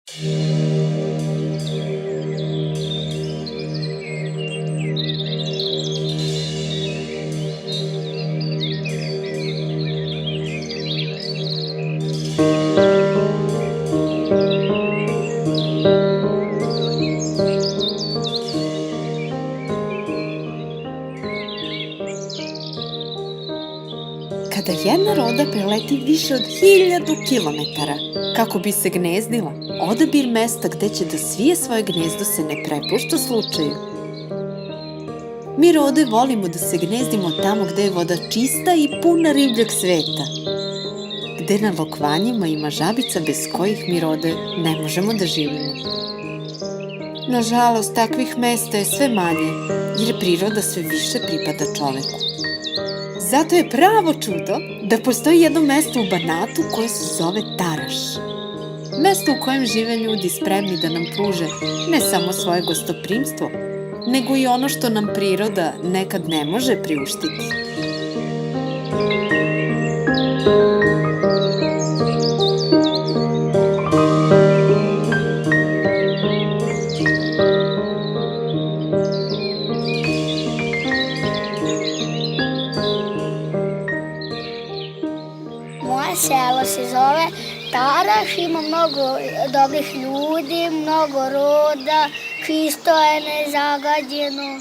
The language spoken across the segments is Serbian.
Kada jedna roda preleti više od 1000 kilometara kako bi se gnezdila, odabir mesta gde će da svije svoje gnezdo se ne prepušta slučaju. Mi rode volimo da se gnezdimo tamo gde je voda čista i puna ribljeg sveta, gde na lokvanjima ima žabica bez kojih mi rode ne možemo da živimo. Nažalost, takvih mesta je sve manje, jer priroda sve više pripada čoveku. Zato je pravo čudo da postoji jedno mesto u Banatu koje se zove Taraš. Mesto u kojem žive ljudi spremni da nam pruže ne samo svoje gostoprimstvo, nego i ono što nam priroda nekad ne može priuštiti. Moje selo se zove Taraš, ima mnogo dobrih ljudi, mnogo roda, čisto je, nezagađeno.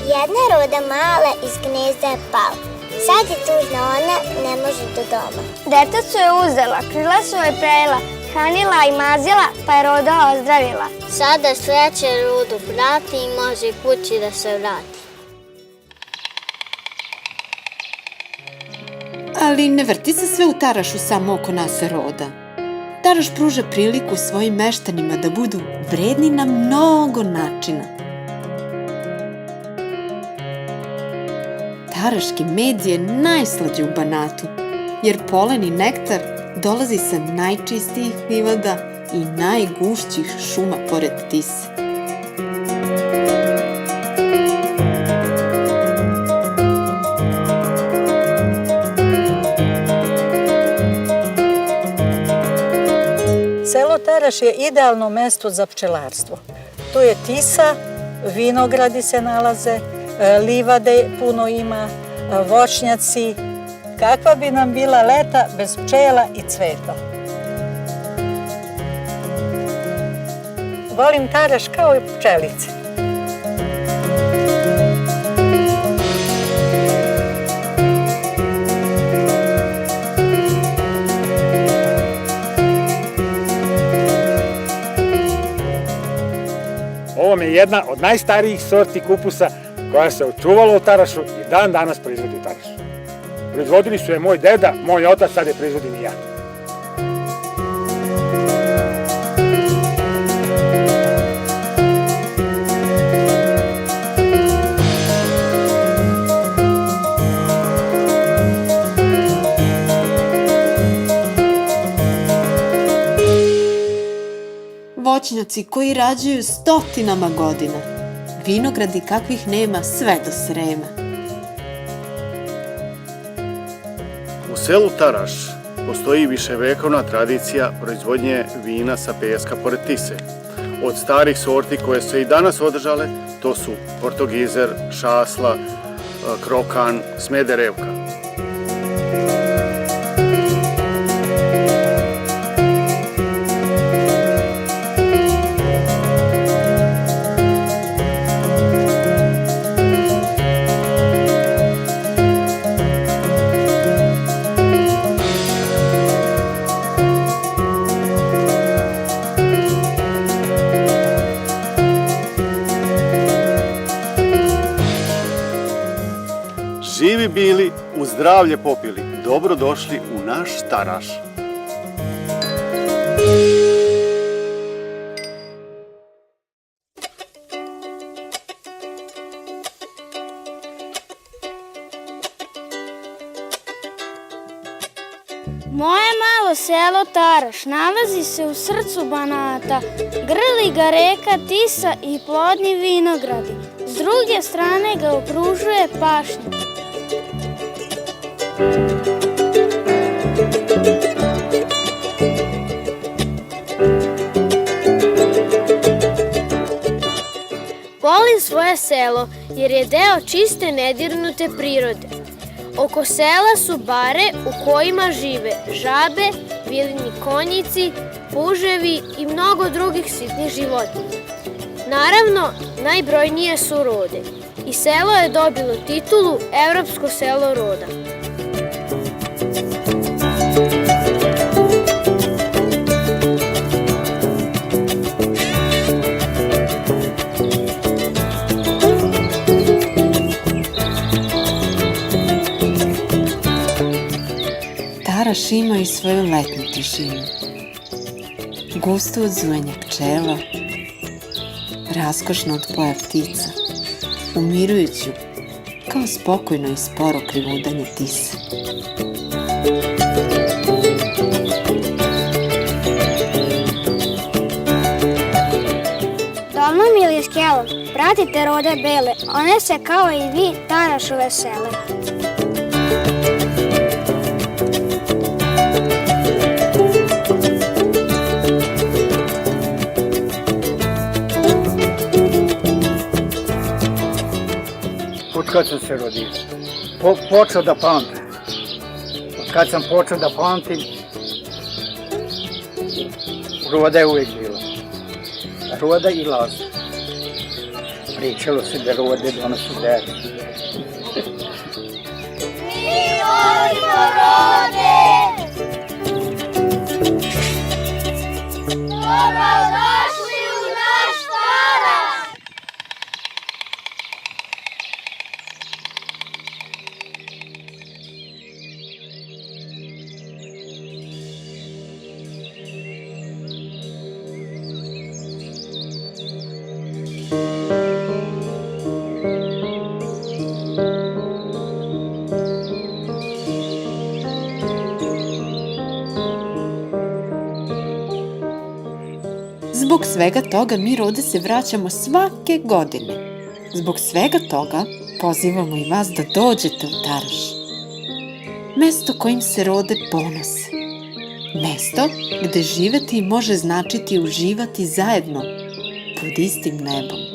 Jedna roda mala iz gnezda je pala. sad je tužna, ona ne može do doma. Dete su je uzela, krila su joj prejela, hranila i mazila, pa je Roda ozdravila. Sada sreće Rudu prati i može kući da se vrati. Ali ne vrti se sve u Tarašu samo oko nas Roda. Taraš pruža priliku svojim meštanima da budu vredni na mnogo načina. Taraški med je najslađi u Banatu, jer polen i nektar dolazi sa najčistijih livada i najgušćih šuma pored Tise. Selo Taraš je idealno mesto za pčelarstvo. Tu je Tisa, vinogradi se nalaze, livade puno ima, voćnjaci. Kakva bi nam bila leta bez pčela i cveta? Volim Taraš kao i pčelice. Ovo je jedna od najstarijih sorti kupusa koja se očuvala u Tarašu i dan danas proizvodi u Tarašu. Proizvodili su je moj deda, moj otac, sad je proizvodim i ja. Voćnjaci koji rađaju stotinama godina, vinogradi kakvih nema sve do Srema. U selu Taraš postoji viševekovna tradicija proizvodnje vina sa peska pored Tise. Od starih sorti koje se i danas održale, to su Portogizer, Šasla, Krokan, Smederevka. Živi bili, u zdravlje popili. Dobro došli u naš Taraš. Moje malo selo Taraš nalazi se u srcu Banata. Grli ga reka Tisa i plodni vinogradi. S druge strane ga okružuje pašnjak. Volim svoje selo jer je deo čiste nedirnute prirode. Oko sela su bare u kojima žive žabe, biljni konjici, puževi i mnogo drugih sitnih životinja. Naravno, najbrojnije su rode i selo je dobilo titulu Evropsko selo roda. Taraš ima i svoju letnju tišinu. Gusto odzujanje pčela, raskošno odpoja ptica, umirujuću, kao spokojno i sporo krivudanje Tise. Dolnom ili skelom, pratite rode bele, one se kao i vi Tarašu vesele. Od kad sam se rodio, počeo da pamtim. Od kad sam počeo da pamtim, roda je uvijek bila. Roda i Laza. Pričalo se da rode donosi decu. volimo rode! Dobrodošli u naš Taraš! Zbog svega toga mi Rode se vraćamo svake godine. Zbog svega toga pozivamo i vas da dođete u Taraš. Mesto kojim se Rode ponose. Mesto gde živeti može značiti uživati zajedno pod istim nebom.